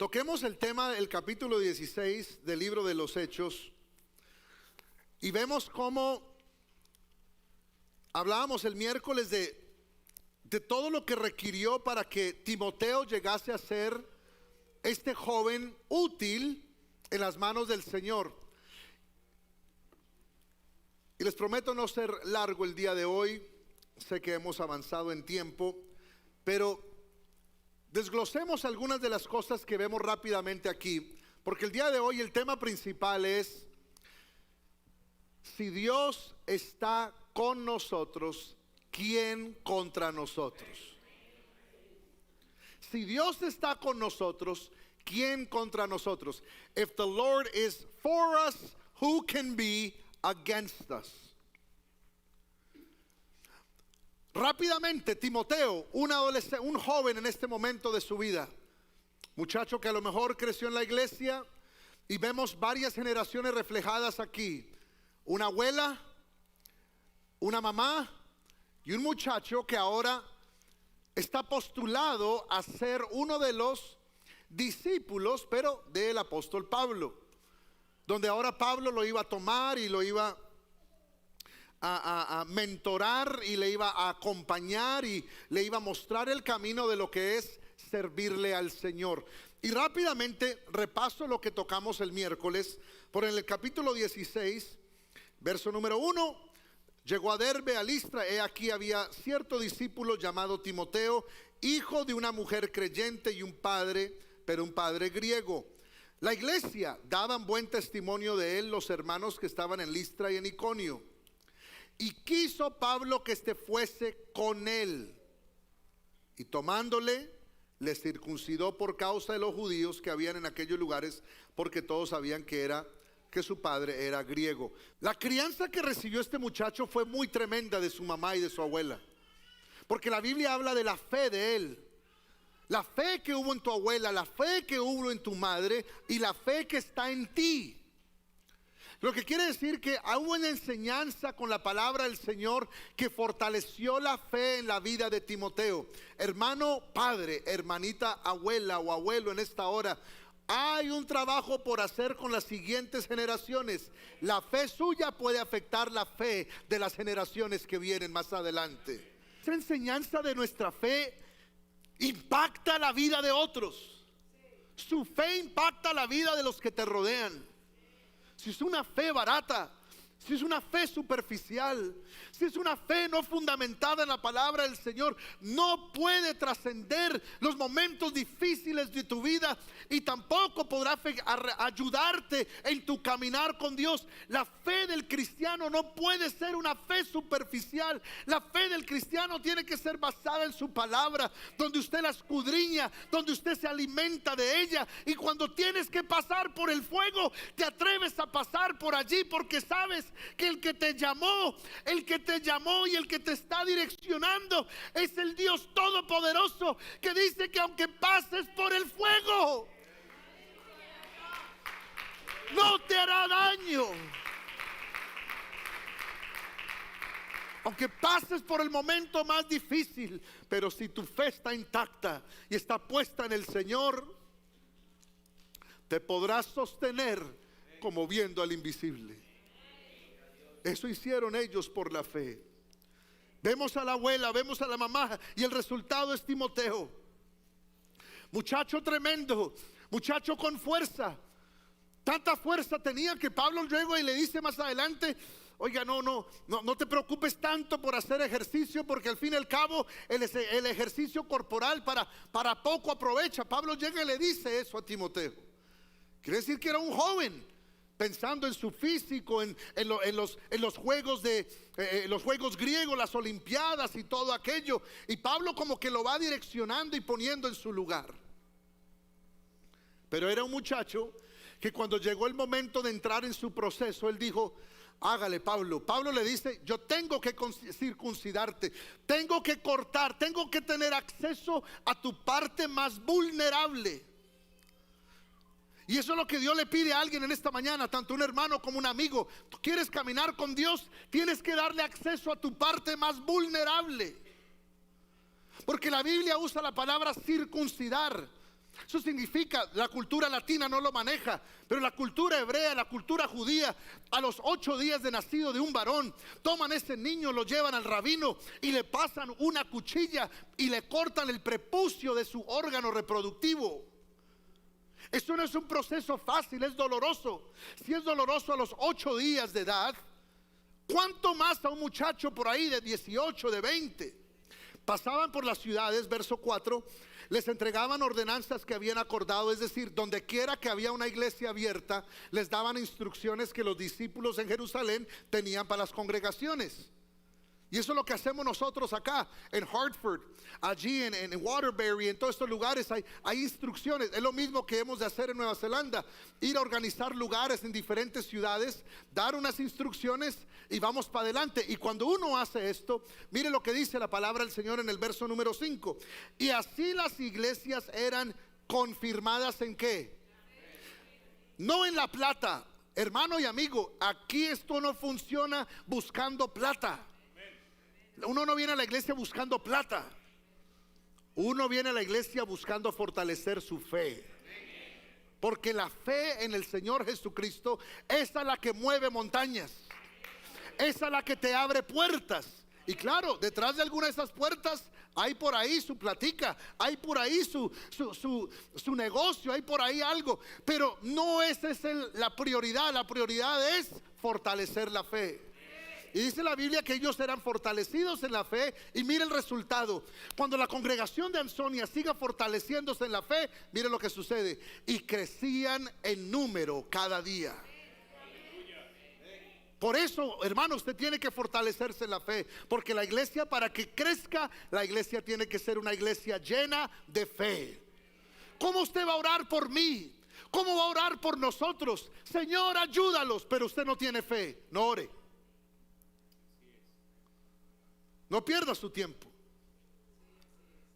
Toquemos el tema del capítulo 16 del libro de los Hechos y vemos cómo hablábamos el miércoles de todo lo que requirió para que Timoteo llegase a ser este joven útil en las manos del Señor. Y les prometo no ser largo el día de hoy. Sé que hemos avanzado en tiempo, pero desglosemos algunas de las cosas que vemos rápidamente aquí, porque el día de hoy el tema principal es: si Dios está con nosotros, ¿quién contra nosotros? Si Dios está con nosotros, ¿quién contra nosotros? If the Lord is for us, who can be against us? Rápidamente, Timoteo, un adolescente, un joven en este momento de su vida, muchacho que a lo mejor creció en la iglesia, y vemos varias generaciones reflejadas aquí: una abuela, una mamá y un muchacho que ahora está postulado a ser uno de los discípulos, pero del apóstol Pablo, donde ahora Pablo lo iba a tomar y lo iba a mentorar y le iba a acompañar y le iba a mostrar el camino de lo que es servirle al Señor. Y rápidamente repaso lo que tocamos el miércoles. Por en el capítulo 16, verso número 1: llegó a Derbe, a Listra. He aquí había cierto discípulo llamado Timoteo, hijo de una mujer creyente y un padre, pero un padre griego. La iglesia daban buen testimonio de él, los hermanos que estaban en Listra y en Iconio. Y quiso Pablo que éste fuese con él, y tomándole, le circuncidó por causa de los judíos que habían en aquellos lugares, porque todos sabían que su padre era griego. La crianza que recibió este muchacho fue muy tremenda de su mamá y de su abuela, porque la Biblia habla de la fe de él. La fe que hubo en tu abuela, la fe que hubo en tu madre y la fe que está en ti. Lo que quiere decir que hubo una enseñanza con la palabra del Señor que fortaleció la fe en la vida de Timoteo. Hermano padre, hermanita abuela o abuelo en esta hora, hay un trabajo por hacer con las siguientes generaciones. La fe suya puede afectar la fe de las generaciones que vienen más adelante. Esa enseñanza de nuestra fe impacta la vida de otros. Su fe impacta la vida de los que te rodean. Si es una fe barata, si es una fe superficial, si es una fe no fundamentada en la palabra del Señor, no puede trascender los momentos difíciles de tu vida y tampoco podrá ayudarte en tu caminar con Dios. La fe del cristiano no puede ser una fe superficial. La fe del cristiano tiene que ser basada en su palabra, donde usted la escudriña, donde usted se alimenta de ella, y cuando tienes que pasar por el fuego, te atreves a pasar por allí, porque sabes que el que te llamó y el que te está direccionando es el Dios Todopoderoso, que dice que aunque pases por el fuego, no te hará daño. Aunque pases por el momento más difícil, pero si tu fe está intacta y está puesta en el Señor, te podrás sostener como viendo al invisible. Eso hicieron ellos por la fe. Vemos a la abuela, vemos a la mamá, y el resultado es Timoteo. Muchacho tremendo, muchacho con fuerza. Tanta fuerza tenía que Pablo luego y le dice más adelante: oiga, no te preocupes tanto por hacer ejercicio, porque al fin y al cabo el ejercicio corporal para poco aprovecha. Pablo llega y le dice eso a Timoteo. Quiere decir que era un joven pensando en su físico, en los juegos los juegos griegos, las olimpiadas y todo aquello. Y Pablo como que lo va direccionando y poniendo en su lugar. Pero era un muchacho que cuando llegó el momento de entrar en su proceso, él dijo: hágale, Pablo. Pablo le dice: yo tengo que circuncidarte, tengo que cortar, tengo que tener acceso a tu parte más vulnerable. Y eso es lo que Dios le pide a alguien en esta mañana, tanto un hermano como un amigo. Tú quieres caminar con Dios, tienes que darle acceso a tu parte más vulnerable. Porque la Biblia usa la palabra circuncidar. Eso significa, la cultura latina no lo maneja, pero la cultura hebrea, la cultura judía, a los 8 días de nacido de un varón, toman a ese niño, lo llevan al rabino y le pasan una cuchilla y le cortan el prepucio de su órgano reproductivo. Eso no es un proceso fácil, es doloroso. Si es doloroso a los 8 días de edad, ¿cuánto más a un muchacho por ahí de 18, de 20? Pasaban por las ciudades, verso 4, les entregaban ordenanzas que habían acordado, es decir, donde quiera que había una iglesia abierta, les daban instrucciones que los discípulos en Jerusalén tenían para las congregaciones. Y eso es lo que hacemos nosotros acá en Hartford, allí en Waterbury, en todos estos lugares hay instrucciones. Es lo mismo que hemos de hacer en Nueva Zelanda, ir a organizar lugares en diferentes ciudades, dar unas instrucciones y vamos para adelante. Y cuando uno hace esto, mire lo que dice la palabra del Señor en el verso número 5. Y así las iglesias eran confirmadas ¿en qué? No en la plata. Hermano y amigo, aquí esto no funciona buscando plata. Uno no viene a la iglesia buscando plata. Uno viene a la iglesia buscando fortalecer su fe. Porque la fe en el Señor Jesucristo, esa es la que mueve montañas. Esa es la que te abre puertas. Y claro, detrás de alguna de esas puertas hay por ahí su platica, hay por ahí su negocio, hay por ahí algo. Pero no esa es la prioridad. La prioridad es fortalecer la fe. Y dice la Biblia que ellos eran fortalecidos en la fe. Y mire el resultado. Cuando la congregación de Ansonia siga fortaleciéndose en la fe, mire lo que sucede. Y crecían en número cada día. Por eso, hermano, usted tiene que fortalecerse en la fe. Porque la iglesia, para que crezca, la iglesia tiene que ser una iglesia llena de fe. ¿Cómo usted va a orar por mí? ¿Cómo va a orar por nosotros? Señor, ayúdalos. Pero usted no tiene fe. No ore. No pierda su tiempo.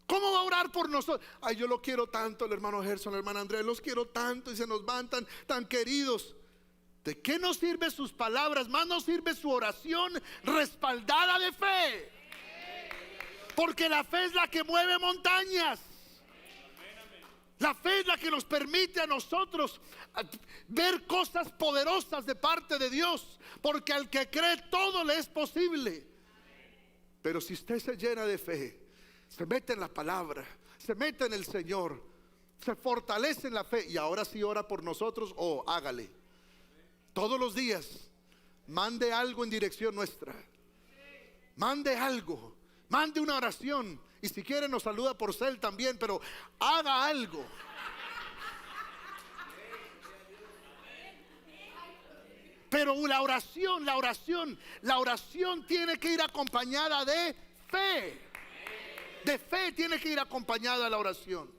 ¿Cómo va a orar por nosotros? Ay, yo lo quiero tanto, el hermano Gerson, la hermana Andrea, los quiero tanto y se nos van tan queridos. ¿De qué nos sirve sus palabras? Más nos sirve su oración respaldada de fe. Porque la fe es la que mueve montañas. La fe es la que nos permite a nosotros ver cosas poderosas de parte de Dios. Porque al que cree todo le es posible. Pero si usted se llena de fe, se mete en la palabra, se mete en el Señor, se fortalece en la fe y ahora sí ora por nosotros, hágale. Todos los días, mande algo en dirección nuestra. Mande algo, mande una oración. Y si quiere nos saluda por cel también, pero haga algo. Pero la oración tiene que ir acompañada de fe. De fe tiene que ir acompañada la oración.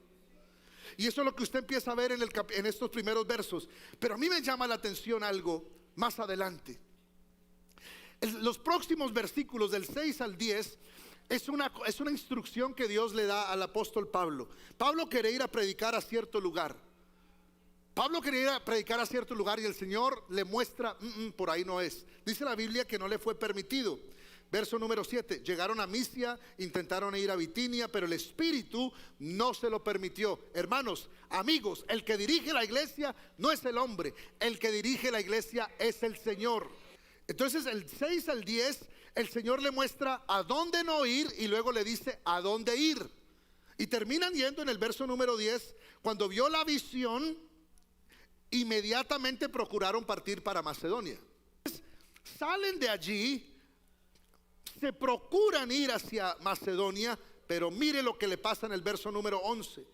Y eso es lo que usted empieza a ver en estos primeros versos. Pero a mí me llama la atención algo más adelante. Los próximos versículos del 6 al 10 es una instrucción que Dios le da al apóstol Pablo. Pablo quería ir a predicar a cierto lugar. Y el Señor le muestra, por ahí no es. Dice la Biblia que no le fue permitido. Verso número 7, llegaron a Misia, intentaron ir a Bitinia, pero el Espíritu no se lo permitió. Hermanos, amigos, el que dirige la iglesia no es el hombre, el que dirige la iglesia es el Señor. Entonces el 6 al 10, el Señor le muestra a dónde no ir y luego le dice a dónde ir. Y terminan yendo en el verso número 10, cuando vio la visión, inmediatamente procuraron partir para Macedonia. Salen de allí, se procuran ir hacia Macedonia, pero mire lo que le pasa en el verso número 11.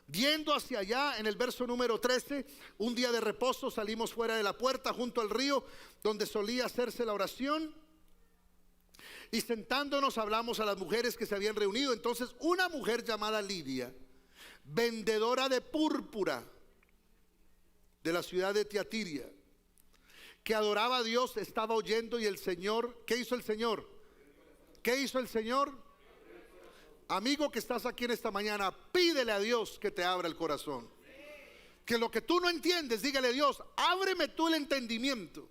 Viendo hacia allá, en el verso número 13, un día de reposo salimos fuera de la puerta junto al río donde solía hacerse la oración. Y sentándonos hablamos a las mujeres que se habían reunido. Entonces una mujer llamada Lidia, vendedora de púrpura de la ciudad de Tiatira, que adoraba a Dios, estaba oyendo. Y el Señor, ¿qué hizo el Señor? ¿Qué hizo el Señor? Amigo que estás aquí en esta mañana, pídele a Dios que te abra el corazón. Que lo que tú no entiendes, dígale a Dios, ábreme tú el entendimiento.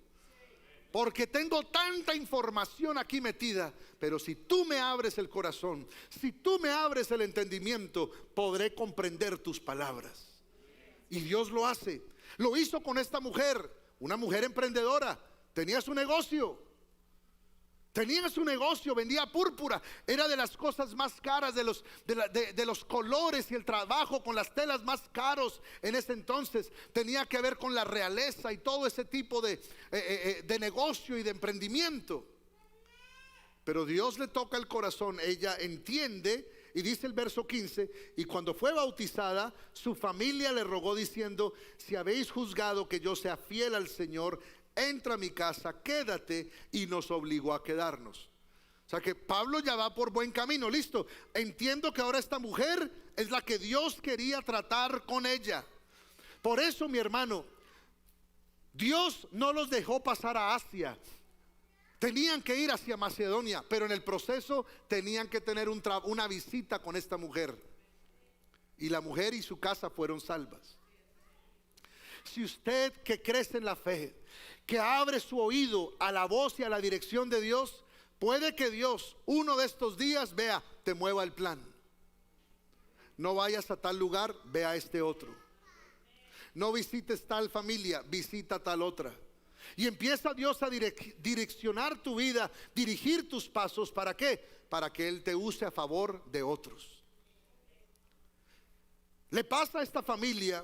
porque tengo tanta información aquí metida, pero si tú me abres el corazón, si tú me abres el entendimiento, podré comprender tus palabras. Y Dios lo hace. Lo hizo con esta mujer, una mujer emprendedora. Tenía su negocio. Vendía púrpura. Era de las cosas más caras, de los colores y el trabajo con las telas más caros en ese entonces. Tenía que ver con la realeza y todo ese tipo de negocio y de emprendimiento. Pero Dios le toca el corazón. Ella entiende y dice el verso 15: y cuando fue bautizada, su familia le rogó diciendo: si habéis juzgado que yo sea fiel al Señor, entra a mi casa, quédate. Y nos obligó a quedarnos. O sea que Pablo ya va por buen camino. Listo, entiendo que ahora esta mujer es la que Dios quería tratar con ella. Por eso, mi hermano, Dios no los dejó pasar a Asia. Tenían que ir hacia Macedonia, pero en el proceso tenían que tener una visita con esta mujer. Y la mujer y su casa fueron salvas. Si usted, que crece en la fe, que abre su oído a la voz y a la dirección de Dios, puede que Dios uno de estos días vea, te mueva el plan. No vayas a tal lugar, ve a este otro. No visites tal familia, visita tal otra. Y empieza Dios a direccionar tu vida, dirigir tus pasos. ¿Para qué? Para que Él te use a favor de otros. Le pasa a esta familia.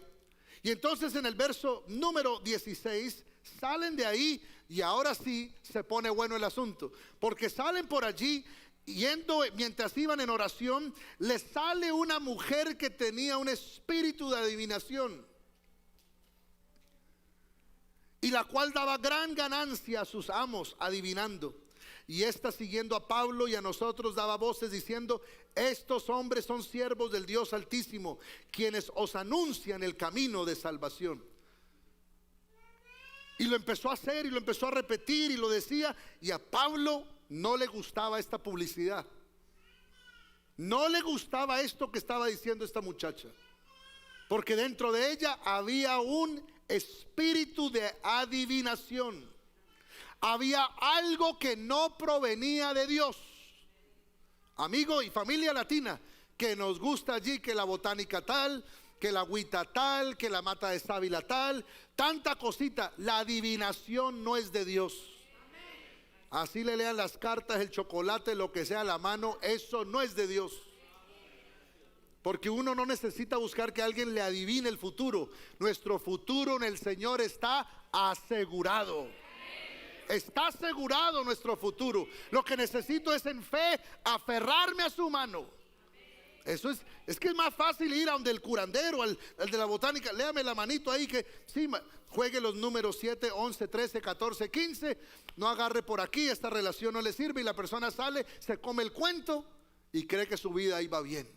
Y entonces en el verso número 16 salen de ahí. Y ahora sí se pone bueno el asunto, porque salen por allí yendo. Mientras iban en oración, les sale una mujer que tenía un espíritu de adivinación, y la cual daba gran ganancia a sus amos adivinando. Y esta, siguiendo a Pablo y a nosotros, daba voces diciendo: estos hombres son siervos del Dios Altísimo, quienes os anuncian el camino de salvación. Y lo empezó a hacer y lo empezó a repetir y lo decía. Y a Pablo no le gustaba esta publicidad. No le gustaba esto que estaba diciendo esta muchacha, porque dentro de ella había un espíritu de adivinación. Había algo que no provenía de Dios. Amigo y familia latina, que nos gusta allí que la botánica tal, que la agüita tal, que la mata de sábila tal, tanta cosita. La adivinación no es de Dios. Así le lean las cartas, el chocolate, lo que sea a la mano, eso no es de Dios. Porque uno no necesita buscar que alguien le adivine el futuro. Nuestro futuro en el Señor está asegurado. Está asegurado nuestro futuro. Lo que necesito es en fe aferrarme a su mano. Eso es que es más fácil ir a donde el curandero, al de la botánica. Léame la manito ahí que sí, juegue los números 7, 11, 13, 14, 15. No agarre por aquí, esta relación no le sirve. Y la persona sale, se come el cuento y cree que su vida ahí va bien.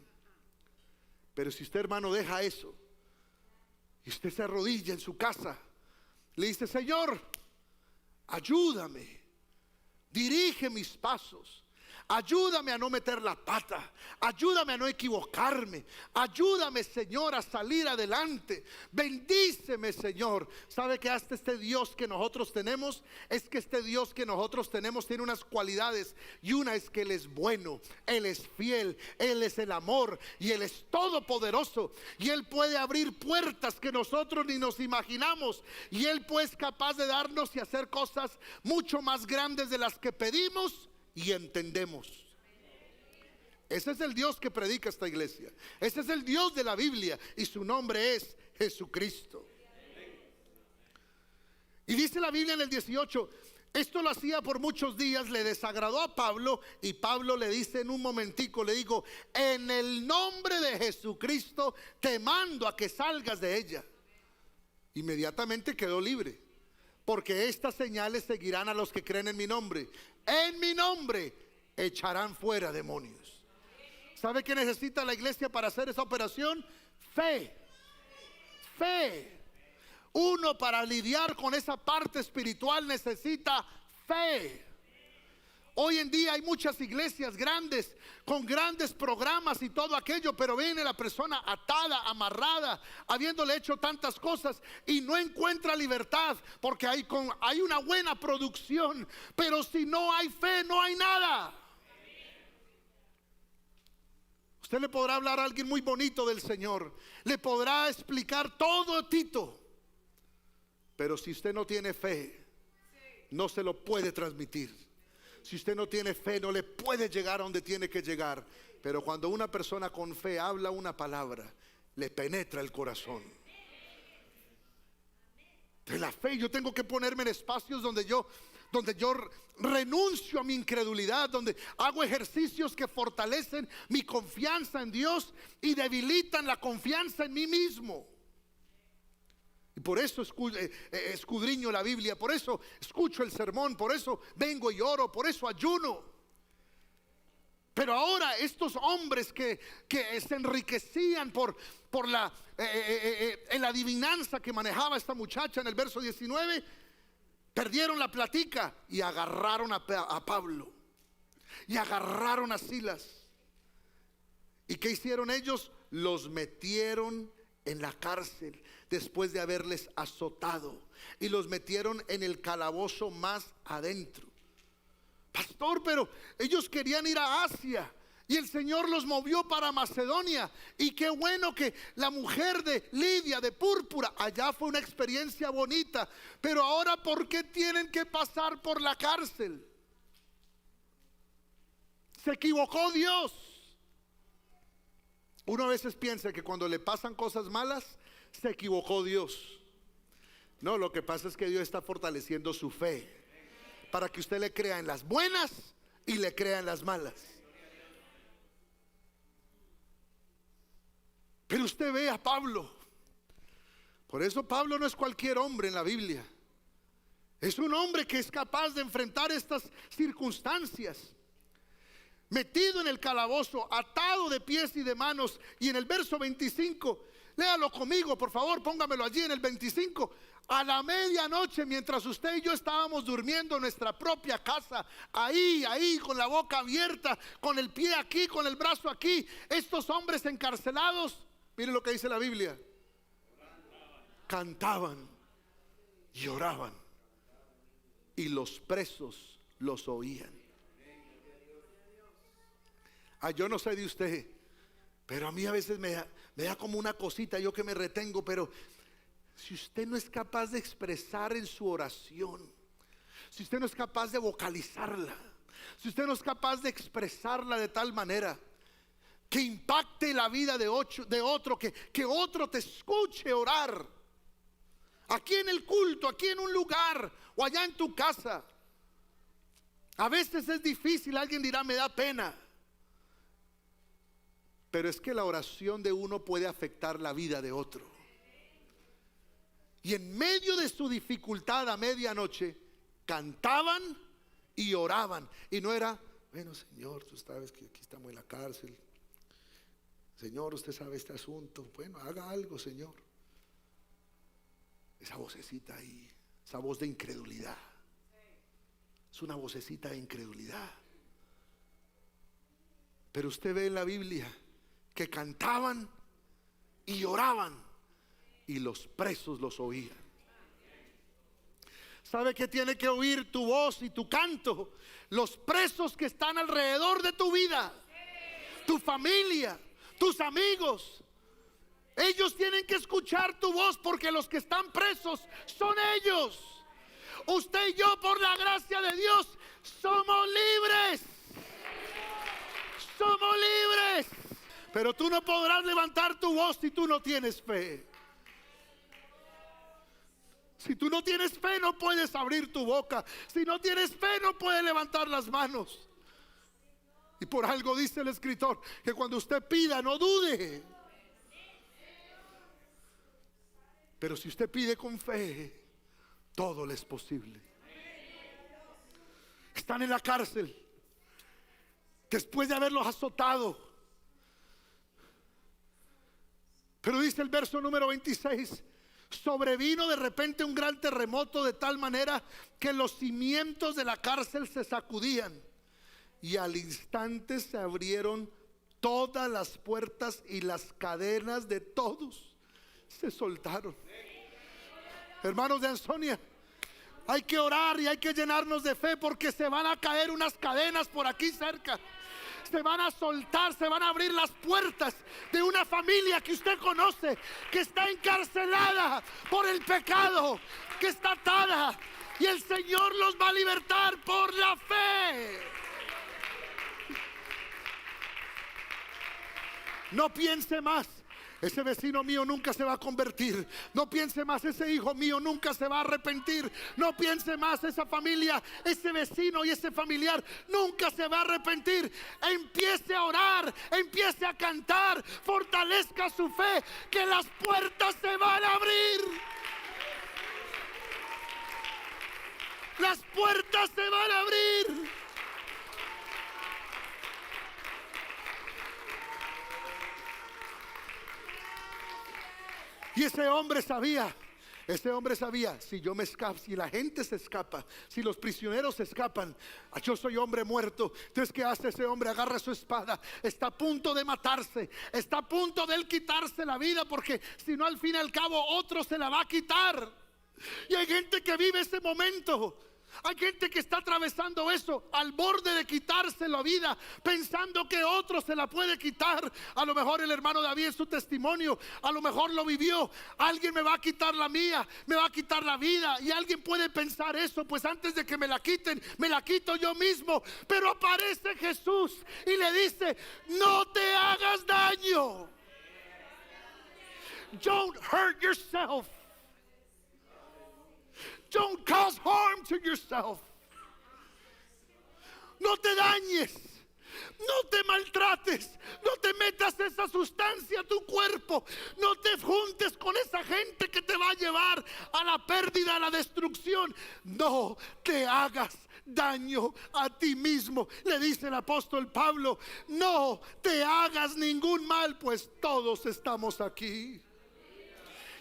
Pero si usted, hermano, deja eso y usted se arrodilla en su casa, le dice: Señor, ayúdame, dirige mis pasos, ayúdame a no meter la pata, ayúdame a no equivocarme, ayúdame, Señor, a salir adelante, bendíceme, Señor. ¿Sabe que hasta este Dios que nosotros tenemos, es que este Dios que nosotros tenemos tiene unas cualidades? Y una es que Él es bueno, Él es fiel, Él es el amor y Él es todopoderoso. Y Él puede abrir puertas que nosotros ni nos imaginamos. Y Él pues es capaz de darnos y hacer cosas mucho más grandes de las que pedimos y entendemos. Ese es el Dios que predica esta iglesia. Ese es el Dios de la Biblia y su nombre es Jesucristo. Y dice la Biblia en el 18: esto lo hacía por muchos días, le desagradó a Pablo, y Pablo le dice en un momentico, le digo: en el nombre de Jesucristo te mando a que salgas de ella. Inmediatamente quedó libre, porque estas señales seguirán a los que creen en mi nombre. En mi nombre echarán fuera demonios. ¿Sabe qué necesita la iglesia para hacer esa operación? Fe. Fe. Uno, para lidiar con esa parte espiritual, necesita fe. Hoy en día hay muchas iglesias grandes, con grandes programas y todo aquello, pero viene la persona atada, amarrada, habiéndole hecho tantas cosas y no encuentra libertad, porque hay una buena producción, pero si no hay fe, no hay nada. Usted le podrá hablar a alguien muy bonito del Señor, le podrá explicar todo Tito, pero si usted no tiene fe, no se lo puede transmitir. Si usted no tiene fe, no le puede llegar a donde tiene que llegar. Pero cuando una persona con fe habla una palabra, le penetra el corazón. De la fe yo tengo que ponerme en espacios donde yo renuncio a mi incredulidad, donde hago ejercicios que fortalecen mi confianza en Dios y debilitan la confianza en mí mismo. Y por eso escudriño la Biblia, por eso escucho el sermón, por eso vengo y oro, por eso ayuno. Pero ahora estos hombres que se enriquecían por la adivinanza que manejaba esta muchacha en el verso 19, perdieron la platica y agarraron a Pablo y agarraron a Silas. ¿Y qué hicieron ellos? Los metieron en la cárcel después de haberles azotado y los metieron en el calabozo más adentro. Pastor, pero ellos querían ir a Asia y el Señor los movió para Macedonia, y qué bueno que la mujer de Lidia de Púrpura, allá fue una experiencia bonita, pero ahora ¿por qué tienen que pasar por la cárcel? Se equivocó Dios. Uno a veces piensa que cuando le pasan cosas malas, se equivocó Dios. No, lo que pasa es que Dios está fortaleciendo su fe para que usted le crea en las buenas y le crea en las malas. Pero usted ve a Pablo. Por eso Pablo no es cualquier hombre en la Biblia. Es un hombre que es capaz de enfrentar estas circunstancias. Metido en el calabozo, atado de pies y de manos. Y en el verso 25, léalo conmigo, por favor, póngamelo allí en el 25. A la medianoche, mientras usted y yo estábamos durmiendo en nuestra propia casa, ahí, con la boca abierta, con el pie aquí, con el brazo aquí, estos hombres encarcelados, miren lo que dice la Biblia, cantaban y oraban, y los presos los oían. Yo no sé de usted, pero a mí a veces me da como una cosita, yo que me retengo, pero si usted no es capaz de expresar en su oración, si usted no es capaz de vocalizarla, si usted no es capaz de expresarla de tal manera que impacte la vida de otro, que otro te escuche orar, aquí en el culto, aquí en un lugar o allá en tu casa, a veces es difícil, alguien dirá me da pena. Pero es que la oración de uno puede afectar la vida de otro. Y en medio de su dificultad a medianoche, cantaban y oraban. Y no era, bueno, Señor, tú sabes que aquí estamos en la cárcel. Señor, usted sabe este asunto. Bueno, haga algo, Señor. Esa vocecita ahí, esa voz de incredulidad. Es una vocecita de incredulidad. Pero usted ve en la Biblia que cantaban y oraban y los presos los oían. ¿Sabe qué tiene que oír tu voz y tu canto? Los presos que están alrededor de tu vida, tu familia, tus amigos. Ellos tienen que escuchar tu voz, porque los que están presos son ellos. Usted y yo, por la gracia de Dios, somos libres. Somos libres. Pero tú no podrás levantar tu voz si tú no tienes fe. Si tú no tienes fe, no puedes abrir tu boca. Si no tienes fe, no puedes levantar las manos. Y por algo dice el escritor que cuando usted pida, no dude. Pero si usted pide con fe, todo le es posible. Están en la cárcel después de haberlos azotado. Pero dice el verso número 26, sobrevino de repente un gran terremoto de tal manera que los cimientos de la cárcel se sacudían. y al instante se abrieron todas las puertas y las cadenas de todos se soltaron. Hermanos de Ansonia, hay que orar y hay que llenarnos de fe, porque se van a caer unas cadenas por aquí cerca. Se van a soltar, se van a abrir las puertas de una familia que usted conoce, que está encarcelada por el pecado, que está atada, y el Señor los va a libertar por la fe. No piense más: ese vecino mío nunca se va a convertir. No piense más: ese hijo mío nunca se va a arrepentir. No piense más: esa familia, ese vecino y ese familiar nunca se va a arrepentir. Empiece a orar, empiece a cantar, fortalezca su fe, que las puertas se van a abrir. Las puertas se van a abrir. Y ese hombre sabía, si yo me escapo, si la gente se escapa, si los prisioneros se escapan, yo soy hombre muerto. Entonces, ¿qué hace ese hombre? Agarra su espada, está a punto de matarse, está a punto de él quitarse la vida, porque si no, al fin y al cabo otro se la va a quitar. Y hay gente que vive ese momento. Hay gente que está atravesando eso, al borde de quitarse la vida, pensando que otro se la puede quitar. A lo mejor el hermano David en su testimonio, a lo mejor lo vivió: alguien me va a quitar la mía, me va a quitar la vida. Y alguien puede pensar eso: pues antes de que me la quiten, me la quito yo mismo. Pero aparece Jesús y le dice: no te hagas daño. Don't hurt yourself. Don't cause harm to yourself. No te dañes, no te maltrates, no te metas esa sustancia a tu cuerpo, no te juntes con esa gente que te va a llevar a la pérdida, a la destrucción. No te hagas daño a ti mismo, le dice el apóstol Pablo. No te hagas ningún mal, pues todos estamos aquí.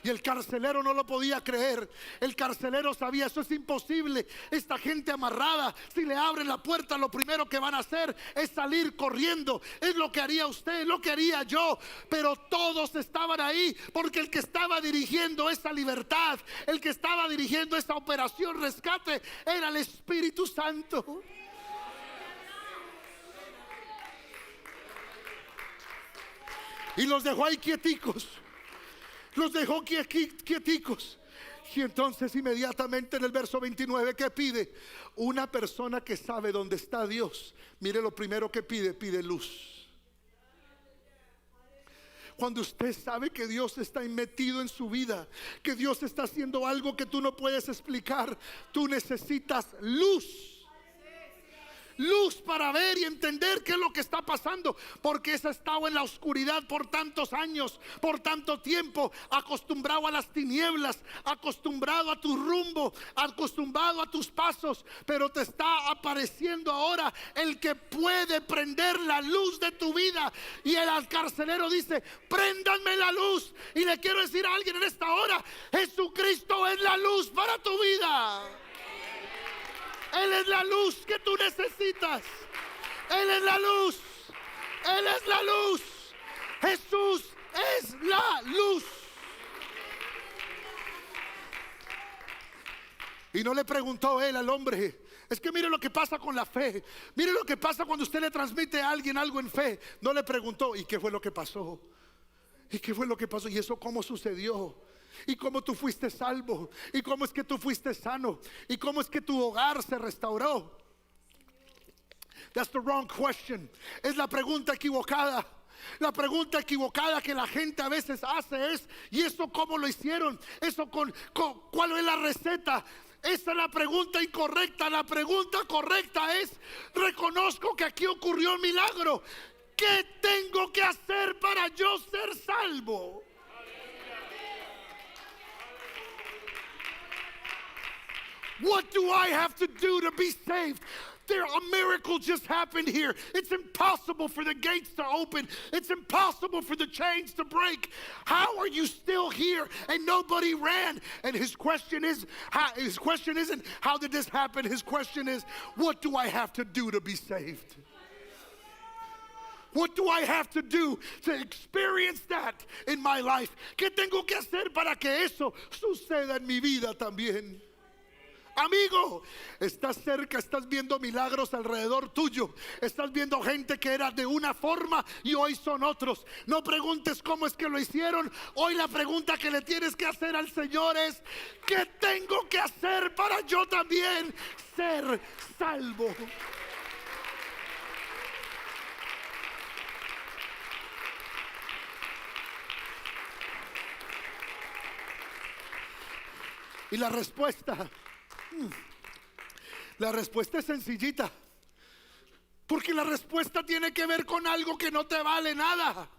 Y el carcelero no lo podía creer. El carcelero sabía: eso es imposible. Esta gente amarrada, si le abren la puerta, lo primero que van a hacer es salir corriendo. Es lo que haría usted, es lo que haría yo. Pero todos estaban ahí, porque el que estaba dirigiendo esa libertad, el que estaba dirigiendo esa operación rescate, era el Espíritu Santo. Y los dejó ahí quieticos. Los dejó quieticos. Y entonces inmediatamente en el verso 29, ¿qué pide? Una persona que sabe dónde está Dios. Mire lo primero que pide: pide luz. Cuando usted sabe que Dios está metido en su vida, que Dios está haciendo algo que tú no puedes explicar, tú necesitas luz. Luz para ver y entender qué es lo que está pasando, porque has estado en la oscuridad por tantos años, por tanto tiempo, acostumbrado a las tinieblas, acostumbrado a tu rumbo, acostumbrado a tus pasos. Pero te está apareciendo ahora el que puede prender la luz de tu vida. Y el carcelero dice: préndanme la luz. Y le quiero decir a alguien en esta hora: Jesucristo es la luz para tu vida. Él es la luz que tú necesitas. Él es la luz. Él es la luz. Jesús es la luz. Y no le preguntó él al hombre: es que mire lo que pasa con la fe, mire lo que pasa cuando usted le transmite a alguien algo en fe. No le preguntó: ¿y qué fue lo que pasó? ¿Y qué fue lo que pasó? ¿Y eso cómo sucedió? ¿Y cómo tú fuiste salvo? ¿Y cómo es que tú fuiste sano? ¿Y cómo es que tu hogar se restauró? That's the wrong question. Es la pregunta equivocada. La pregunta equivocada que la gente a veces hace es: ¿y eso cómo lo hicieron? ¿Eso cuál es la receta? Esa es la pregunta incorrecta. La pregunta correcta es: reconozco que aquí ocurrió un milagro. ¿Qué tengo que hacer para yo ser salvo? What do I have to do to be saved? a miracle just happened here. It's impossible for the gates to open. It's impossible for the chains to break. How are you still here and nobody ran? And his question isn't how did this happen? His question is, what do I have to do to be saved? What do I have to do to experience that in my life? ¿Qué tengo que hacer para que eso suceda en mi vida también? Amigo, estás cerca, estás viendo milagros alrededor tuyo. Estás viendo gente que era de una forma y hoy son otros. No preguntes cómo es que lo hicieron. Hoy la pregunta que le tienes que hacer al Señor es, ¿qué tengo que hacer para yo también ser salvo? Y la respuesta es sencillita. Porque la respuesta tiene que ver con algo que no te vale nada.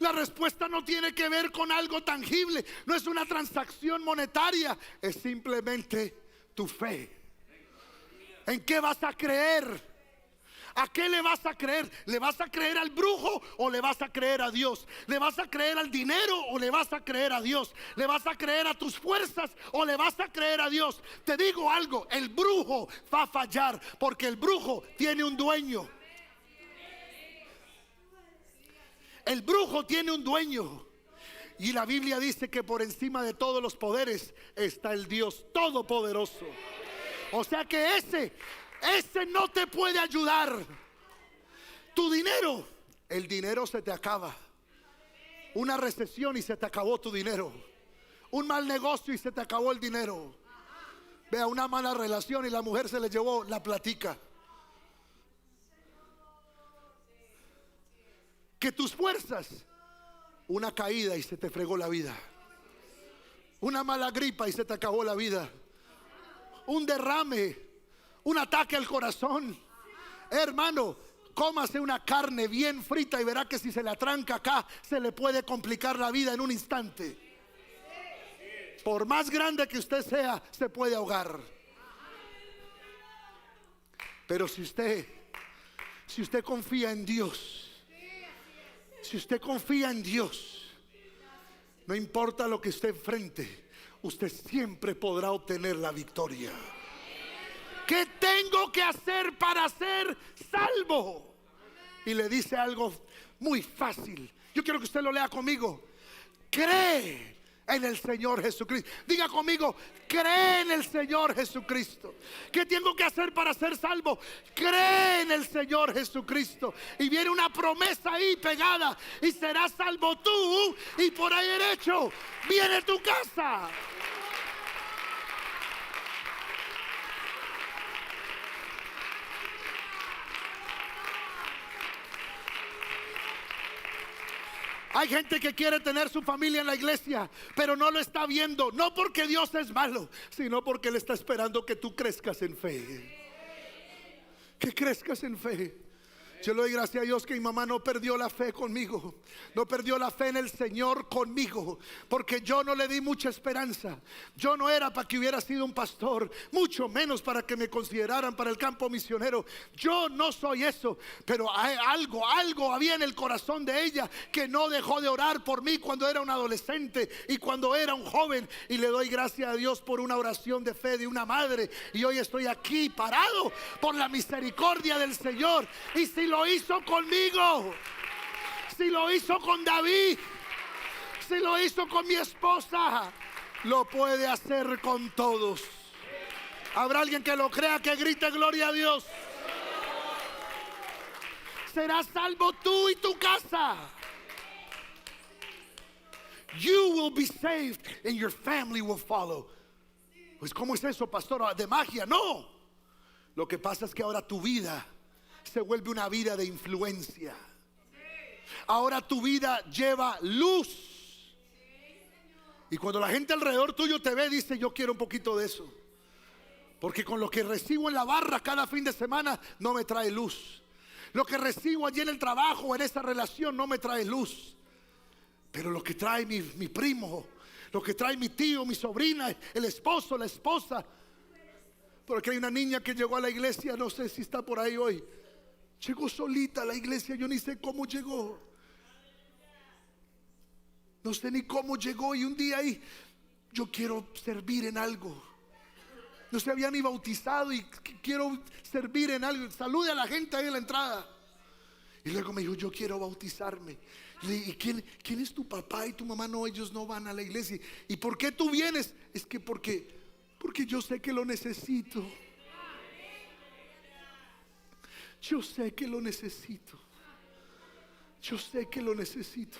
La respuesta no tiene que ver con algo tangible. No es una transacción monetaria. Es simplemente tu fe. ¿En qué vas a creer? ¿A qué le vas a creer? ¿Le vas a creer al brujo o le vas a creer a Dios? ¿Le vas a creer al dinero o le vas a creer a Dios? ¿Le vas a creer a tus fuerzas o le vas a creer a Dios? Te digo algo, el brujo va a fallar porque el brujo tiene un dueño. El brujo tiene un dueño. Y la Biblia dice que por encima de todos los poderes está el Dios Todopoderoso. O sea que ese no te puede ayudar. Tu dinero, el dinero se te acaba. Una recesión y se te acabó tu dinero. Un mal negocio y se te acabó el dinero. Vea, una mala relación y la mujer se le llevó la platica. Que tus fuerzas, una caída y se te fregó la vida. Una mala gripa y se te acabó la vida. Un derrame, un ataque al corazón. Hermano, cómase una carne bien frita y verá que si se la tranca acá, se le puede complicar la vida en un instante. Por más grande que usted sea, se puede ahogar. Pero si usted confía en Dios, si usted confía en Dios, no importa lo que usted enfrente, usted siempre podrá obtener la victoria. ¿Qué tengo que hacer para ser salvo? Y le dice algo muy fácil. Yo quiero que usted lo lea conmigo. Cree en el Señor Jesucristo. Diga conmigo, cree en el Señor Jesucristo. ¿Qué tengo que hacer para ser salvo? Cree en el Señor Jesucristo. Y viene una promesa ahí pegada. Y serás salvo tú y por ahí derecho viene tu casa. Hay gente que quiere tener su familia en la iglesia, pero no lo está viendo, no porque Dios es malo, sino porque Él está esperando que tú crezcas en fe. Que crezcas en fe. Yo le doy gracias a Dios que mi mamá no perdió la fe conmigo. No perdió la fe en el Señor conmigo, porque yo no le di mucha esperanza. Yo no era para que hubiera sido un pastor, mucho menos para que me consideraran para el campo misionero. Yo no soy eso, pero hay algo había en el corazón de ella que no dejó de orar por mí cuando era un adolescente y cuando era un joven. Y le doy gracias a Dios por una oración de fe de una madre. Y hoy estoy aquí parado por la misericordia del Señor. Y si lo hizo conmigo, si lo hizo con David, si lo hizo con mi esposa, lo puede hacer con todos. ¿Habrá alguien que lo crea, que grite gloria a Dios? Serás salvo tú y tu casa. You will be saved and your family will follow. Pues ¿cómo es eso, pastor? ¿De magia? No. Lo que pasa es que ahora tu vida se vuelve una vida de influencia. Ahora tu vida lleva luz. Y cuando la gente alrededor tuyo te ve, dice, yo quiero un poquito de eso. Porque con lo que recibo en la barra cada fin de semana no me trae luz. Lo que recibo allí en el trabajo, en esa relación, no me trae luz. Pero lo que trae mi primo, lo que trae mi tío, mi sobrina, el esposo, la esposa, Porque hay una niña que llegó a la iglesia, no sé si está por ahí hoy. Llegó solita a la iglesia, yo ni sé cómo llegó. No sé ni cómo llegó, y un día ahí, yo quiero servir en algo. No se había ni bautizado y quiero servir en algo. Salude a la gente ahí en la entrada. Y luego me dijo, yo quiero bautizarme. Y le dije, ¿quién es tu papá y tu mamá? No, ellos no van a la iglesia. ¿Y por qué tú vienes? Es que porque yo sé que lo necesito. Yo sé que lo necesito. Yo sé que lo necesito.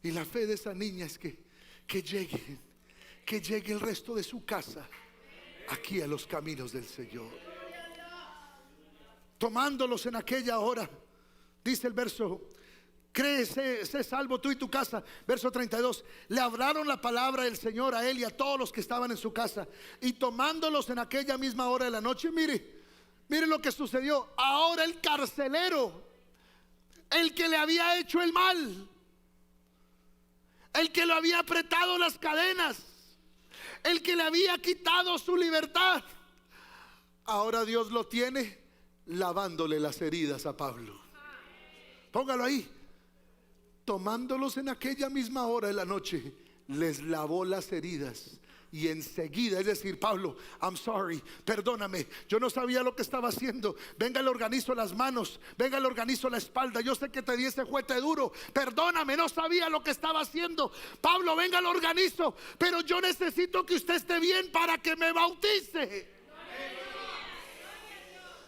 Y la fe de esa niña es que llegue el resto de su casa aquí a los caminos del Señor. Tomándolos en aquella hora, dice el verso, ¿crees sé salvo tú y tu casa? Verso 32, le hablaron la palabra del Señor a él y a todos los que estaban en su casa. Y tomándolos en aquella misma hora de la noche, mire lo que sucedió. Ahora el carcelero, el que le había hecho el mal, el que lo había apretado las cadenas, el que le había quitado su libertad, ahora Dios lo tiene lavándole las heridas a Pablo. Póngalo ahí. Tomándolos en aquella misma hora de la noche, les lavó las heridas. Y enseguida, es decir, Pablo, I'm sorry, perdóname, yo no sabía lo que estaba haciendo. Venga, le organizo las manos, venga, le organizo la espalda. Yo sé que te di ese juguete duro, perdóname, no sabía lo que estaba haciendo. Pablo, venga, lo organizo, pero yo necesito que usted esté bien para que me bautice.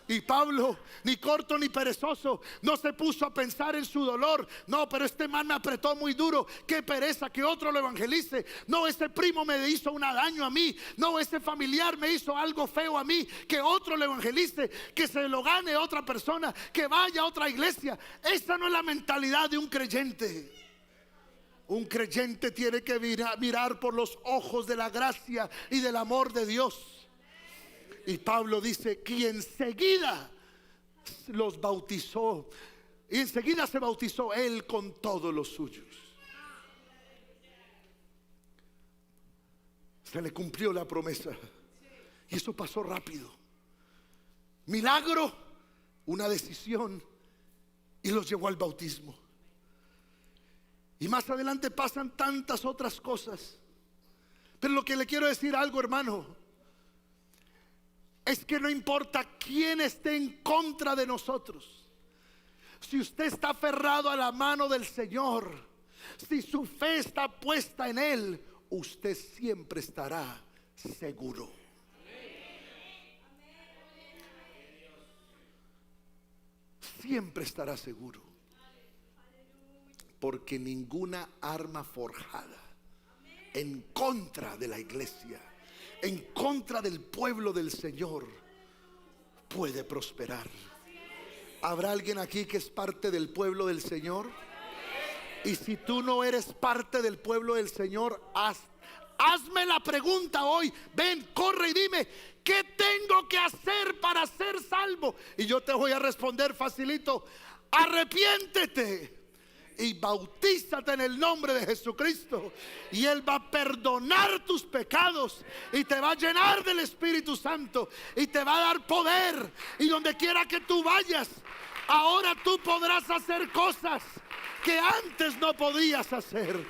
Y Pablo, ni corto ni perezoso, no se puso a pensar en su dolor. No, pero este man me apretó muy duro. Qué pereza que otro lo evangelice. No, ese primo me hizo un daño a mí. No, ese familiar me hizo algo feo a mí. Que otro lo evangelice, que se lo gane otra persona, que vaya a otra iglesia. Esa no es la mentalidad de un creyente. Un creyente tiene que mirar por los ojos de la gracia y del amor de Dios. Y Pablo dice que enseguida los bautizó. Y enseguida se bautizó él con todos los suyos. Se le cumplió la promesa. Y eso pasó rápido. Milagro, una decisión, y los llevó al bautismo. Y más adelante pasan tantas otras cosas. Pero lo que le quiero decir algo, hermano, es que no importa quién esté en contra de nosotros. Si usted está aferrado a la mano del Señor, si su fe está puesta en Él, usted siempre estará seguro. Siempre estará seguro. Porque ninguna arma forjada en contra de la iglesia, en contra del pueblo del Señor, puede prosperar. ¿Habrá alguien aquí que es parte del pueblo del Señor? Y si tú no eres parte del pueblo del Señor, hazme la pregunta hoy. Ven, corre y dime, ¿qué tengo que hacer para ser salvo? Y yo te voy a responder facilito: arrepiéntete y bautízate en el nombre de Jesucristo, y Él va a perdonar tus pecados y te va a llenar del Espíritu Santo y te va a dar poder. Y donde quiera que tú vayas, ahora tú podrás hacer cosas que antes no podías hacer.